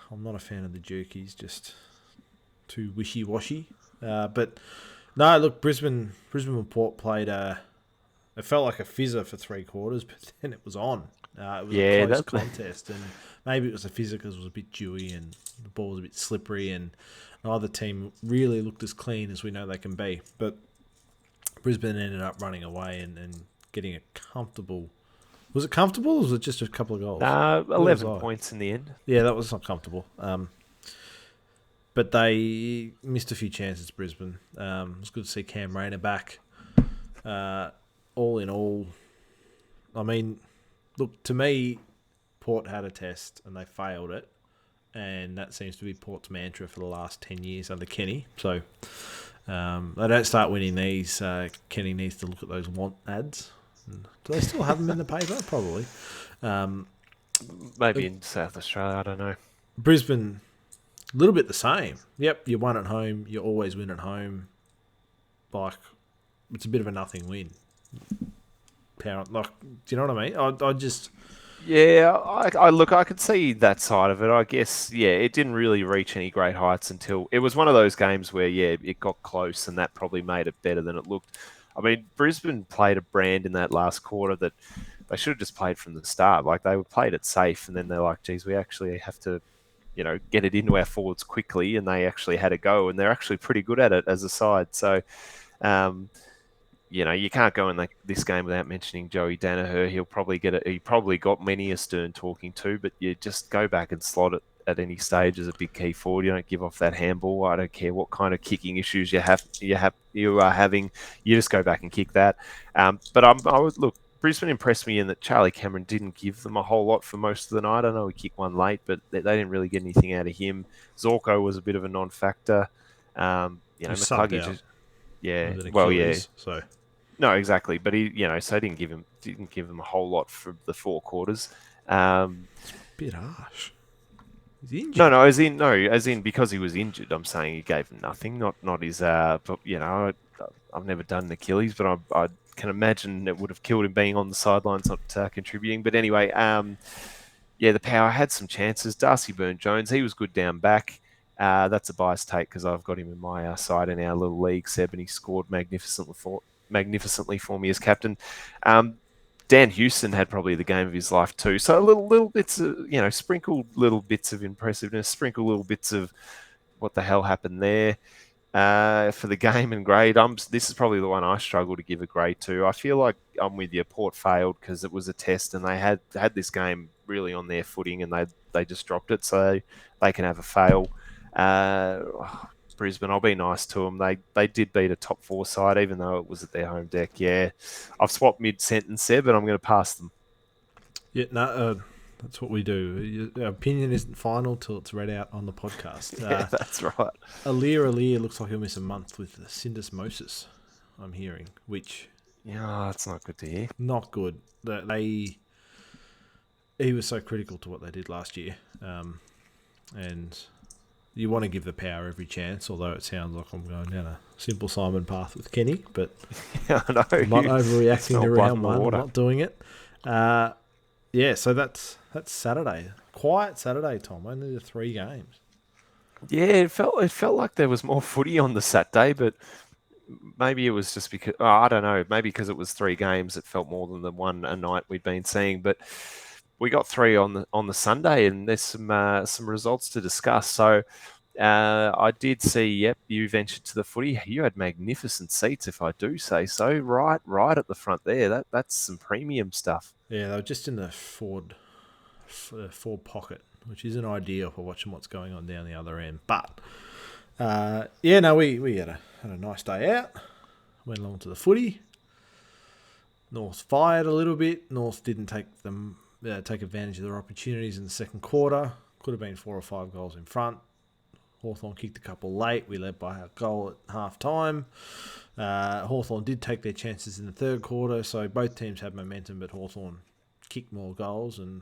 I'm not a fan of the Jerkies, just too wishy-washy. But no, look, Brisbane and Port played it felt like a fizzer for 3 quarters, but then it was on. It was a close contest, and maybe it was a fizzer because it was a bit dewy and the ball was a bit slippery, and neither team really looked as clean as we know they can be. But Brisbane ended up running away and getting a comfortable. Was it comfortable, or was it just a couple of goals? 11 points in the end. Yeah, that was not comfortable. But they missed a few chances, Brisbane. It was good to see Cam Rayner back. All in all, I mean, look, to me, Port had a test and they failed it. And that seems to be Port's mantra for the last 10 years under Kenny. So they don't start winning these. Kenny needs to look at those want ads. Do they still have them in the paper? Probably. Maybe in South Australia, I don't know. Brisbane, a little bit the same. Yep, you won at home. You always win at home. Like, it's a bit of a nothing win. Like, do you know what I mean? I just... Yeah, I could see that side of it. I guess, yeah, it didn't really reach any great heights until it was one of those games where, yeah, it got close and that probably made it better than it looked. I mean, Brisbane played a brand in that last quarter that they should have just played from the start. Like, they played it safe, and then they're like, geez, we actually have to, get it into our forwards quickly, and they actually had a go, and they're actually pretty good at it as a side. So, you can't go in this game without mentioning Joey Danaher. He'll probably get it. He probably got many a stern talking to, but you just go back and slot it at any stage as a big key forward. You don't give off that handball. I don't care what kind of kicking issues you are having. You just go back and kick that. But I would look. Brisbane impressed me in that Charlie Cameron didn't give them a whole lot for most of the night. I know he kicked one late, but they didn't really get anything out of him. Zorko was a bit of a non-factor. McCluggage just, yeah. Well, yeah. So. No, exactly. But he, so didn't give him a whole lot for the 4 quarters. It's a bit harsh. He's injured. No, as in because he was injured. I'm saying he gave him nothing. Not his. But I've never done an Achilles, but I can imagine it would have killed him being on the sidelines, not contributing. But anyway, the Power had some chances. Darcy Byrne-Jones, he was good down back. That's a biased take because I've got him in my side in our little league, Seb, and he scored magnificently for me as captain. Dan Houston had probably the game of his life too. So little bits of, sprinkled little bits of impressiveness, sprinkled little bits of what the hell happened there for the game and grade. This is probably the one I struggle to give a grade to. I feel like I'm with you. Port failed because it was a test and they had this game really on their footing and they just dropped it. So they can have a fail. Brisbane, I'll be nice to them. They did beat a top 4 side, even though it was at their home deck. Yeah, I've swapped mid-sentence there, but I'm going to pass them. Yeah, no, That's what we do. Our opinion isn't final till it's read out on the podcast. Yeah, that's right. Alir looks like he'll miss a month with syndesmosis, I'm hearing, which Yeah, that's not good to hear. not good. He was so critical to what they did last year, and you want to give the power every chance. Although it sounds like I'm going down a simple Simon path with Kenny, but Yeah, I know. I'm not overreacting Smell to blood round in the one. I'm water. not doing it. Yeah, so that's Saturday. Quiet Saturday, Tom. Only the 3 games. Yeah, it felt like there was more footy on the Saturday, but maybe it was just because I don't know. Maybe because it was 3 games, it felt more than the one a night we'd been seeing. But we got 3 on the Sunday, and there's some results to discuss. So I did see. Yep, you ventured to the footy. You had magnificent seats, if I do say so. Right at the front there. That's some premium stuff. Yeah, they were just in the forward pocket, which isn't ideal for watching what's going on down the other end. But yeah, no, we had a nice day out. Went along to the footy. North fired a little bit. North didn't take advantage of their opportunities in the second quarter. Could have been 4 or 5 goals in front. Hawthorn kicked a couple late. We led by a goal at half time. Hawthorn did take their chances in the third quarter, so both teams had momentum, but Hawthorn kicked more goals, and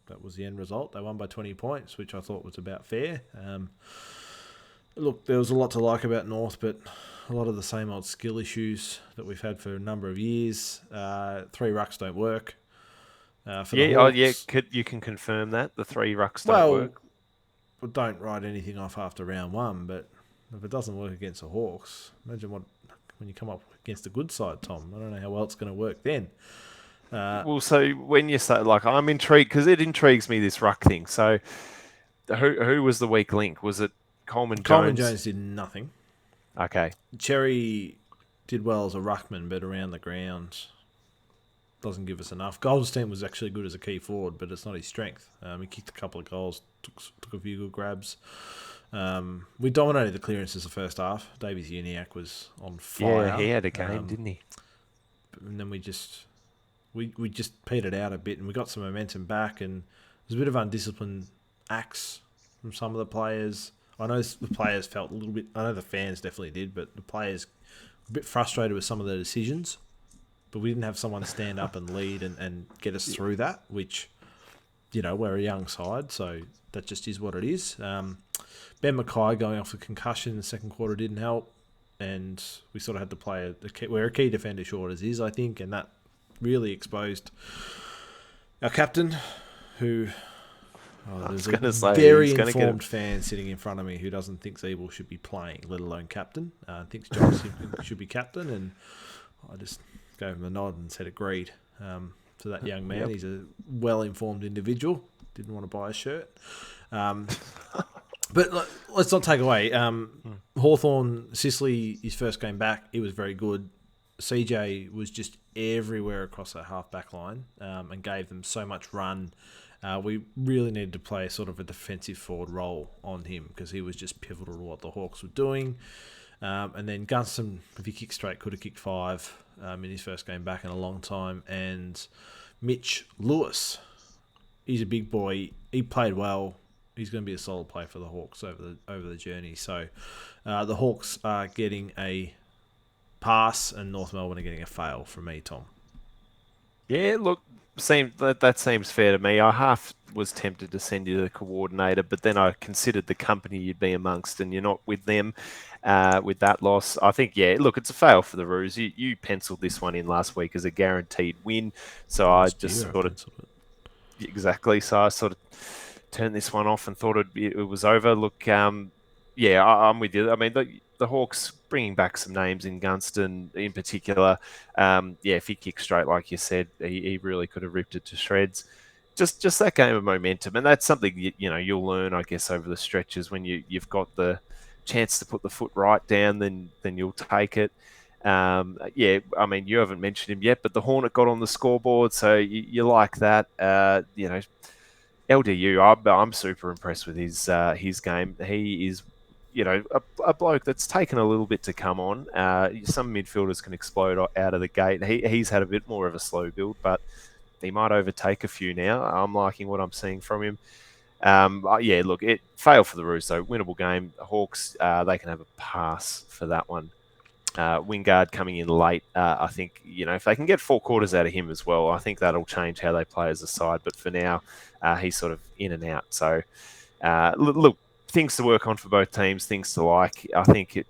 that was the end result. They won by 20 points, which I thought was about fair. Look, there was a lot to like about North, but a lot of the same old skill issues that we've had for a number of years. 3 rucks don't work. For the Hawks, You can confirm that the 3 rucks don't work. Well, don't write anything off after round 1, but if it doesn't work against the Hawks, imagine when you come up against a good side, Tom. I don't know how well it's going to work then. Well, so when you say, like, I'm intrigued because it intrigues me, this ruck thing. So who was the weak link? Was it Coleman Jones? Coleman Jones did nothing. Okay. Cherry did well as a ruckman, but around the ground doesn't give us enough. Goldstein was actually good as a key forward, but it's not his strength. He kicked a couple of goals, took a few good grabs. We dominated the clearances the first half. Davies Uniacke was on fire. Yeah, he had a game, didn't he? And then we just petered out a bit, and we got some momentum back, and there's a bit of undisciplined acts from some of the players. I know the players felt a little bit. I know the fans definitely did, but the players were a bit frustrated with some of the decisions. But we didn't have someone stand up and lead and get us through that, which, we're a young side, so that just is what it is. Ben Mackay going off with concussion in the second quarter didn't help, and we sort of had to play we're a key defender short as is, I think, and that really exposed our captain, who there's a very informed fan sitting in front of me who doesn't think Zeeble should be playing, let alone captain. Thinks Johnson should be captain, and I just gave him a nod and said agreed to that young man. Yep. He's a well-informed individual. Didn't want to buy a shirt. But let's not take away. Hawthorn, Sicily, his first game back, he was very good. CJ was just everywhere across that half-back line and gave them so much run. We really needed to play sort of a defensive forward role on him because he was just pivotal to what the Hawks were doing. And then Gunston, if he kicked straight, could have kicked 5 in his first game back in a long time. And Mitch Lewis, he's a big boy. He played well. He's going to be a solid player for the Hawks over the journey. So the Hawks are getting a pass, and North Melbourne are getting a fail from me, Tom. Yeah, look, that seems fair to me. I half was tempted to send you the coordinator, but then I considered the company you'd be amongst, and you're not with them with that loss. I think, look, it's a fail for the Roos. You penciled this one in last week as a guaranteed win, so I just sort of... Exactly, so I sort of turned this one off and thought it was over. Look, I'm with you. I mean, the Hawks bringing back some names in Gunston in particular. If he kicked straight, like you said, he really could have ripped it to shreds. Just that game of momentum, and that's something you'll learn, I guess, over the stretches when you've got the chance to put the foot right down, then you'll take it. I mean, you haven't mentioned him yet, but the Hornet got on the scoreboard, so you like that. LDU, I'm super impressed with his game. He is, a bloke that's taken a little bit to come on. Some midfielders can explode out of the gate. He's had a bit more of a slow build, but he might overtake a few now. I'm liking what I'm seeing from him. Yeah, look, it failed for the Roos though. Winnable game. Hawks, they can have a pass for that one. Wingard coming in late. I think, if they can get 4 quarters out of him as well, I think that'll change how they play as a side. But for now, he's sort of in and out. So, look, things to work on for both teams, things to like. I think it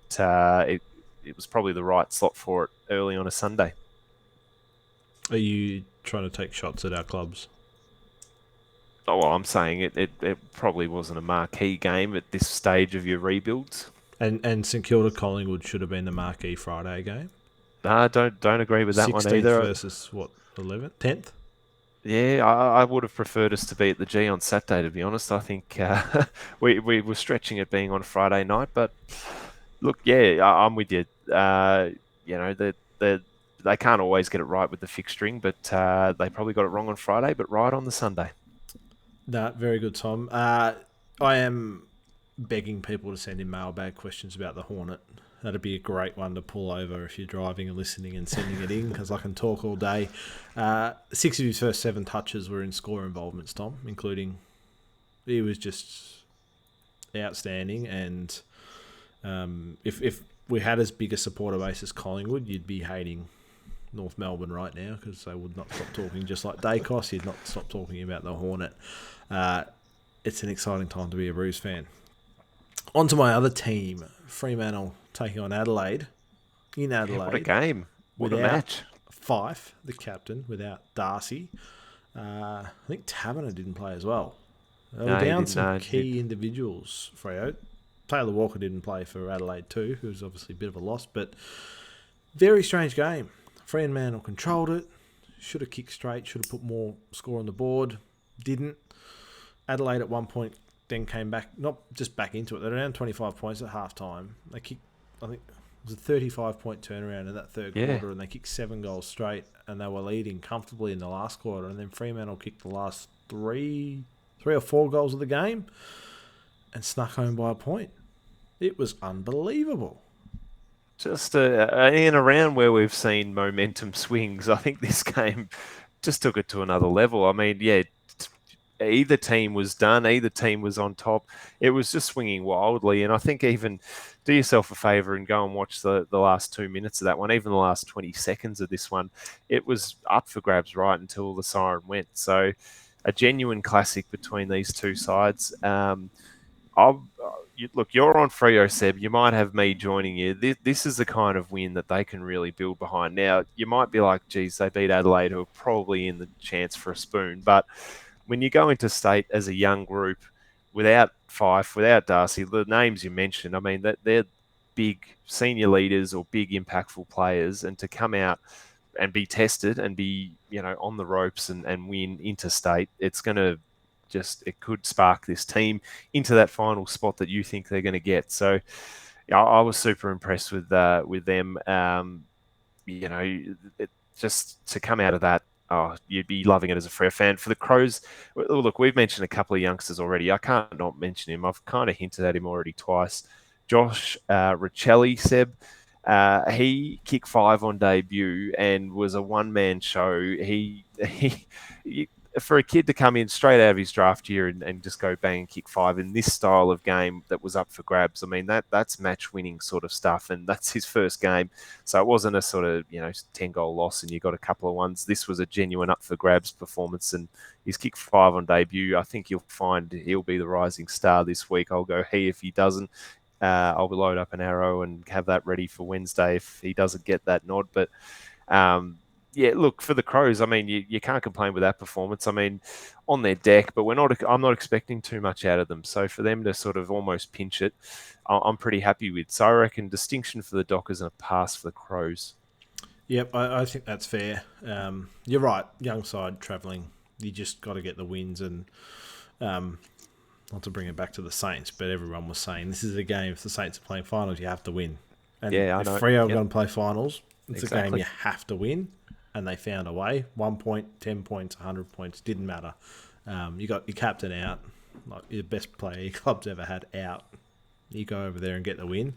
was probably the right slot for it early on a Sunday. Are you trying to take shots at our clubs? Oh, well, I'm saying it probably wasn't a marquee game at this stage of your rebuilds. And St Kilda Collingwood should have been the marquee Friday game. Don't agree with that one 16th either. versus what, 11th, 10th? Yeah, I would have preferred us to be at the G on Saturday. To be honest, I think we were stretching it being on Friday night. But look, yeah, I'm with you. They can't always get it right with the fixturing, but they probably got it wrong on Friday, but right on the Sunday. No, very good, Tom. I am begging people to send in mailbag questions about the Hornet. That'd be a great one to pull over if you're driving and listening and sending it in, because I can talk all day. 6 of his first 7 touches were in score involvements, Tom, including he was just outstanding. And if we had as big a supporter base as Collingwood, you'd be hating North Melbourne right now, because they would not stop talking, just like Dacos. You'd not stop talking about the Hornet. It's an exciting time to be a Roos fan. On to my other team, Fremantle taking on Adelaide. In Adelaide. Yeah, what a game. What a match. Fife, the captain, without Darcy. I think Taberner didn't play as well. They were down some key individuals, Freo. Taylor Walker didn't play for Adelaide too, who's obviously a bit of a loss, but very strange game. Fremantle controlled it, should have kicked straight, should have put more score on the board, didn't. Adelaide at one point then came back, not just back into it, they're down 25 points at half time. They kicked, I think it was a 35-point turnaround in that third quarter, and they kicked 7 goals straight, and they were leading comfortably in the last quarter, and then Fremantle kicked the last three or 4 goals of the game and snuck home by a point. It was unbelievable. Just in a round where we've seen momentum swings, I think this game just took it to another level. I mean, yeah, either team was done, either team was on top. It was just swinging wildly. And I think even do yourself a favour and go and watch the last 2 minutes of that one, even the last 20 seconds of this one. It was up for grabs right until the siren went. So a genuine classic between these two sides. Look, you're on Freo, Seb. You might have me joining you. This is the kind of win that they can really build behind. Now, you might be like, geez, they beat Adelaide, who are probably in the chance for a spoon. But when you go into state as a young group, without Fife, without Darcy, the names you mentioned, I mean, they're big senior leaders or big impactful players. And to come out and be tested and be, on the ropes and win interstate, it's going to it could spark this team into that final spot that you think they're going to get. So I was super impressed with them. Just to come out of that, you'd be loving it as a Freo fan. For the Crows, look, we've mentioned a couple of youngsters already. I can't not mention him. I've kind of hinted at him already twice. Josh Riccelli, Seb. He kicked 5 on debut and was a one-man show. He for a kid to come in straight out of his draft year and just go bang and kick 5 in this style of game that was up for grabs, I mean, that's match-winning sort of stuff, and that's his first game. So it wasn't a sort of, 10-goal loss and you got a couple of ones. This was a genuine up-for-grabs performance, and he's kicked 5 on debut. I think you'll find he'll be the rising star this week. I'll go he if he doesn't. I'll load up an arrow and have that ready for Wednesday if he doesn't get that nod. But yeah, look, for the Crows, I mean, you can't complain with that performance. I mean, on their deck, but I'm not expecting too much out of them. So for them to sort of almost pinch it, I'm pretty happy with. So I reckon distinction for the Dockers and a pass for the Crows. Yep, I think that's fair. You're right, young side travelling. You just got to get the wins, and not to bring it back to the Saints, but everyone was saying this is a game. If the Saints are playing finals, you have to win. And yeah, I if know. Freo are going to play finals, it's exactly. a game you have to win. And they found a way. 1 point, 10 points, 100 points, didn't matter. You got your captain out, like your best player your club's ever had out. You go over there and get the win.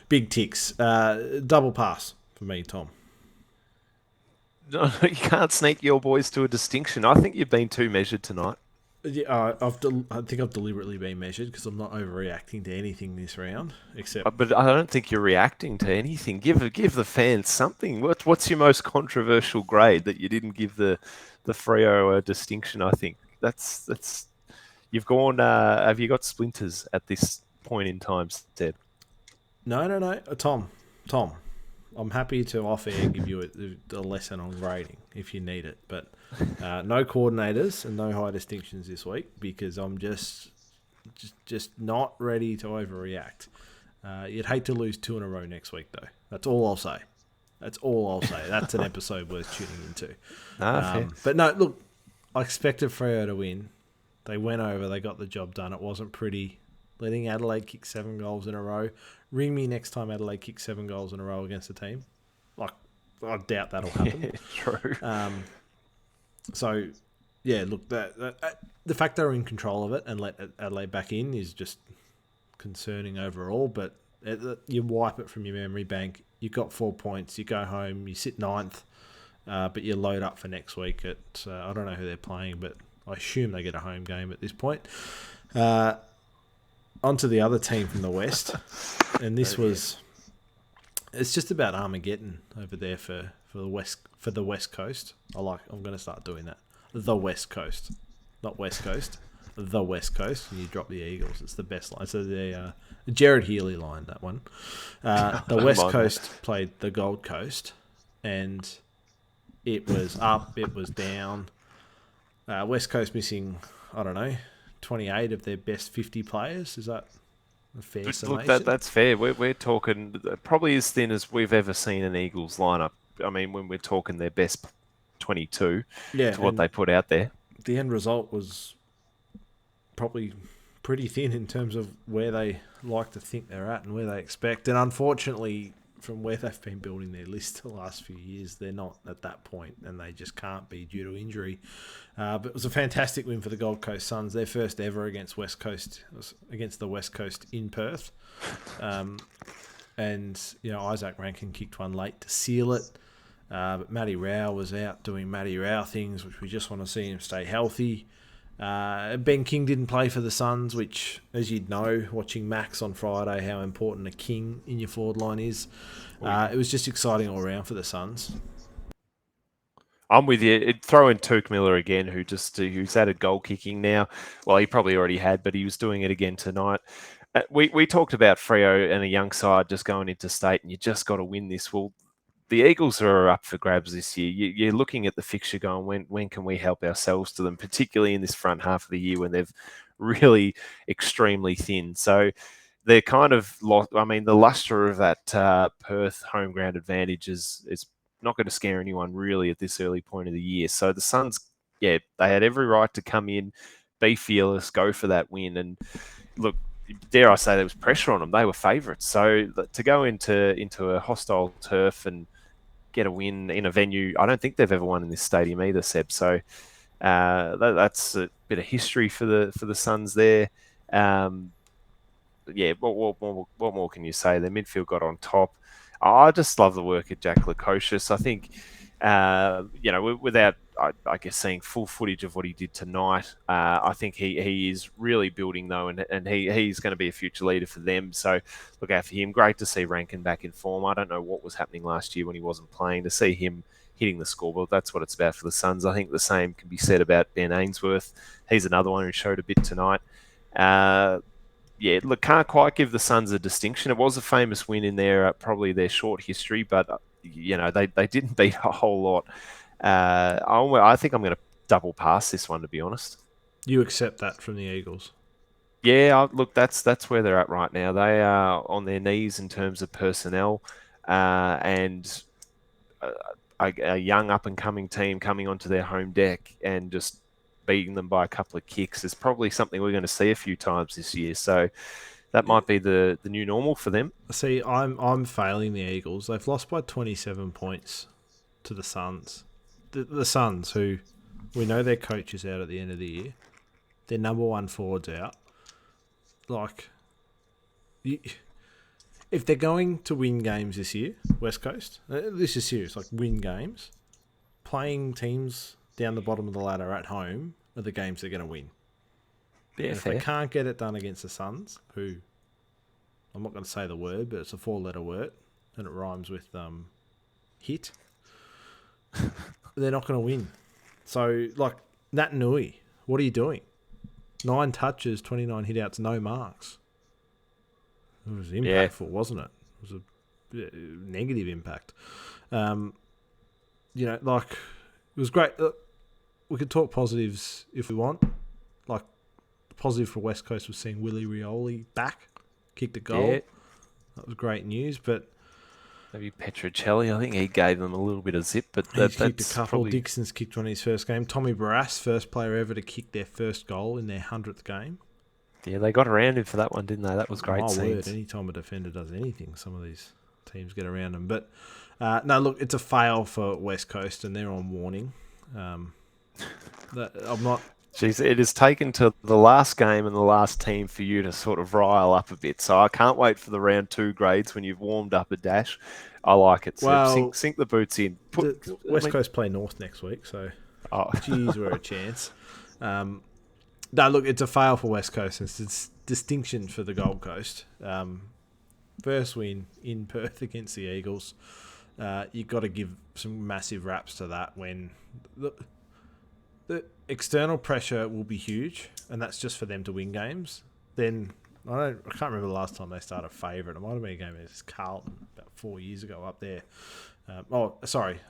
Big ticks. Double pass for me, Tom. No, you can't sneak your boys to a distinction. I think you've been too measured tonight. Yeah, I think I've deliberately been measured because I'm not overreacting to anything this round, except But I don't think you're reacting to anything. Give the fans something. What's your most controversial grade that you didn't give the Freo a distinction? I think that's you've gone. Have you got splinters at this point in time, Seb? no. Tom. I'm happy to off air give you a lesson on grading if you need it, but no coordinators and no high distinctions this week because I'm just not ready to overreact. You'd hate to lose two in a row next week, though. That's all I'll say. That's all I'll say. That's an episode worth tuning into. Ah, fair. But no, look, I expected Freo to win. They went over. They got the job done. It wasn't pretty. Letting Adelaide kick 7 goals in a row. Ring me next time Adelaide kicks 7 goals in a row against a team. Like, I doubt that'll happen. Yeah, true. So, yeah, look, the fact they were in control of it and let Adelaide back in is just concerning overall. But you wipe it from your memory bank. You got 4 points. You go home. You sit ninth, but you load up for next week. I don't know who they're playing, but I assume they get a home game at this point. Onto the other team from the West, and this was. It's just about Armageddon over there for the West Coast. I'm going to start doing that. The West Coast, not West Coast. The West Coast, and you drop the Eagles. It's the best line. So the Jared Healy line, that one. The West Coast played the Gold Coast, and it was up, it was down. West Coast missing, I don't know, 28 of their best 50 players. Is that a fair summation? Look, that's fair. We're talking probably as thin as we've ever seen an Eagles lineup. I mean, when we're talking their best 22 to what they put out there. The end result was probably pretty thin in terms of where they like to think they're at and where they expect. And unfortunately, from where they've been building their list the last few years, they're not at that point, and they just can't be due to injury. But it was a fantastic win for the Gold Coast Suns, their first ever against the West Coast in Perth. And Isaac Rankin kicked one late to seal it. But Matty Rao was out doing Matty Rao things, which we just want to see him stay healthy. Ben King didn't play for the Suns, which, as you'd know, watching Max on Friday, how important a King in your forward line is. It was just exciting all around for the Suns. I'm with you. Throw in Tuke Miller again, who's added goal kicking now. Well, he probably already had, but he was doing it again tonight. We talked about Freo and a young side just going into state, and you just got to win this. Well, the Eagles are up for grabs this year. You're looking at the fixture going, when can we help ourselves to them, particularly in this front half of the year when they've really extremely thin. So they're kind of lost. I mean, the luster of that Perth home ground advantage is not going to scare anyone really at this early point of the year. So the Suns, they had every right to come in, be fearless, go for that win. And look, dare I say there was pressure on them. They were favourites. So to go into a hostile turf and get a win in a venue, I don't think they've ever won in this stadium either, Seb. So that's a bit of history for the Suns there. What more can you say? Their midfield got on top. I just love the work of Jack Lukosius. I think, without, I guess, seeing full footage of what he did tonight, I think he is really building, though, and he's going to be a future leader for them. So look out for him. Great to see Rankin back in form. I don't know what was happening last year when he wasn't playing. To see him hitting the scoreboard, that's what it's about for the Suns. I think the same can be said about Ben Ainsworth. He's another one who showed a bit tonight. Look, can't quite give the Suns a distinction. It was a famous win in probably their short history, but they didn't beat a whole lot. I think I'm going to double pass this one, to be honest. You accept that from the Eagles? Yeah, look, that's where they're at right now. They are on their knees in terms of personnel, and a young up-and-coming team coming onto their home deck and just beating them by a couple of kicks is probably something we're going to see a few times this year. So that might be the new normal for them. See, I'm failing the Eagles. They've lost by 27 points to the Suns. The Suns, who we know their coach is out at the end of the year. Their number one forward's out. If they're going to win games this year, West Coast, this is serious, win games, playing teams down the bottom of the ladder at home are the games they're going to win. Yeah, And if fair. they can't get it done against the Suns, who I'm not going to say the word, but it's a 4-letter word and it rhymes with hit, they're not going to win. So, like, Nat Nui, what are you doing? 9 touches, 29 hitouts, no marks. It was impactful, wasn't it? It was a negative impact. It was great. We could talk positives if we want. Like, the positive for West Coast was seeing Willie Rioli back, kicked a goal. Yeah. That was great news, but Maybe Petrocelli, I think he gave them a little bit of zip, but he's kicked a that's couple. probably... Dixon's kicked one in his first game. Tommy Barras, first player ever to kick their first goal in their 100th game. Yeah, they got around him for that one, didn't they? That was great. My scenes. word, anytime a defender does anything, some of these teams get around them. But, no, look, it's a fail for West Coast, and they're on warning. I'm not... Jeez, it has taken to the last game and the last team for you to sort of rile up a bit. So I can't wait for the round 2 grades when you've warmed up a dash. I like it. So Well, sink the boots in. West Coast play North next week, so geez, we're a chance. No, look, it's a fail for West Coast. It's distinction for the Gold Coast. First win in Perth against the Eagles. You've got to give some massive raps to that when... The external pressure will be huge, and that's just for them to win games. Then I can't remember the last time they started favourite. It might have been a game against Carlton about 4 years ago up there. I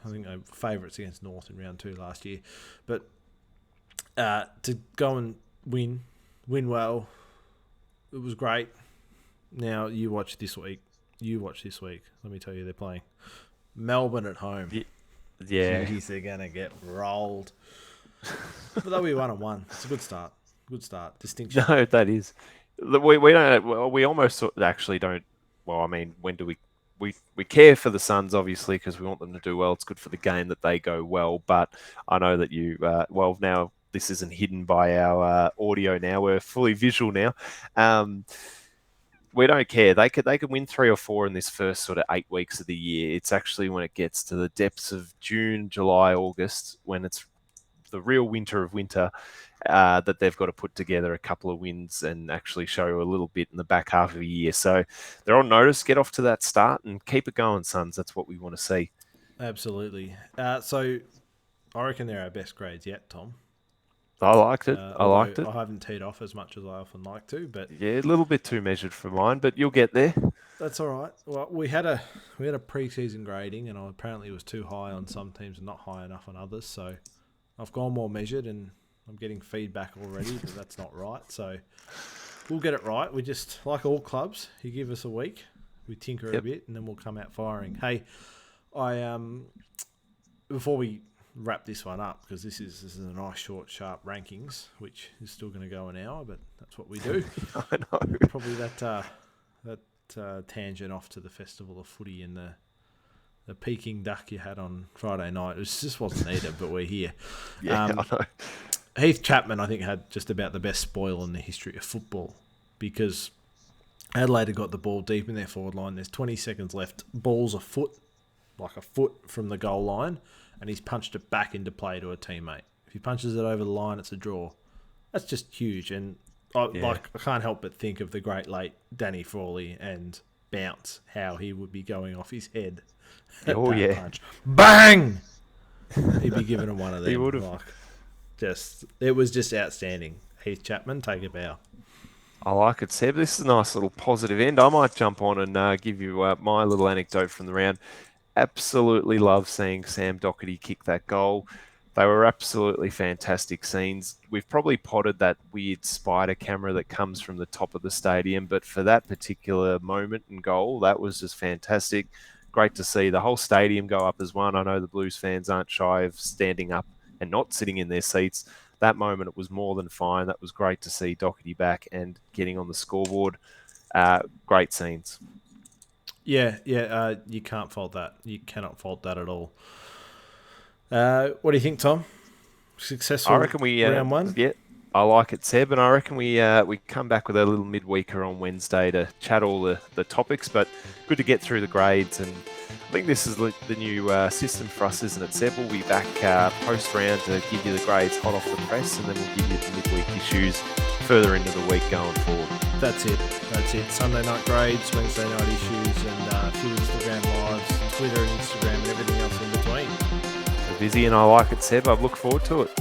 think favourites against North in round 2 last year. But to go and win well, it was great. Now you watch this week. Let me tell you, they're playing Melbourne at home. Yeah, Jeez, they're gonna get rolled. But they'll be 1-1. It's a good start. Distinction. No, that is. We don't. Well, we almost actually don't. Well, I mean, when do we care for the Suns, obviously, because we want them to do well. It's good for the game that they go well. But I know that you. Well, now this isn't hidden by our audio. Now we're fully visual now. We don't care. They could win 3 or 4 in this first sort of 8 weeks of the year. It's actually when it gets to the depths of June, July, August, when it's the real winter of winter, that they've got to put together a couple of wins and actually show a little bit in the back half of the year. So they're on notice. Get off to that start and keep it going, Suns. That's what we want to see. Absolutely. So I reckon they're our best grades yet, Tom. I liked it. I haven't teed off as much as I often like to, but yeah, a little bit too measured for mine, but you'll get there. That's all right. Well, we had a pre-season grading, and apparently it was too high on some teams and not high enough on others. So I've gone more measured, and I'm getting feedback already that that's not right. So we'll get it right. We just, like all clubs, you give us a week, we tinker a bit, and then we'll come out firing. Hey, before we wrap this one up, because this is a nice, short, sharp rankings, which is still going to go an hour, but that's what we do. I know. Probably that tangent off to the Festival of Footy and the Peking duck you had on Friday night. It just wasn't needed, but we're here. Yeah, I know. Heath Chapman, I think, had just about the best spoil in the history of football, because Adelaide had got the ball deep in their forward line. There's 20 seconds left. Ball's a foot from the goal line, and he's punched it back into play to a teammate. If he punches it over the line, it's a draw. That's just huge. And I can't help but think of the great late Danny Frawley and Bounce, how he would be going off his head. Oh, yeah. Punch. Bang! He'd be giving him one of them. He would have. It was just outstanding. Heath Chapman, take a bow. I like it, Seb. This is a nice little positive end. I might jump on and give you my little anecdote from the round. Absolutely love seeing Sam Doherty kick that goal. They were absolutely fantastic scenes. We've probably potted that weird spider camera that comes from the top of the stadium, but for that particular moment and goal, that was just fantastic. Great to see the whole stadium go up as one. I know the Blues fans aren't shy of standing up and not sitting in their seats. That moment, it was more than fine. That was great to see Doherty back and getting on the scoreboard. Great scenes. Yeah, you can't fault that. You cannot fault that at all. What do you think, Tom? Successful I reckon we round one? Yeah, I like it, Seb, and I reckon we come back with a little midweeker on Wednesday to chat all the topics. But good to get through the grades, and I think this is the new system for us, isn't it, Seb? We'll be back post round to give you the grades hot off the press, and then we'll give you the midweek issues further into the week going forward. That's it. Sunday night grades, Wednesday night issues, and a few Instagram lives, Twitter and Instagram, and everything else in between. Busy, and I like it, Seb. I look forward to it.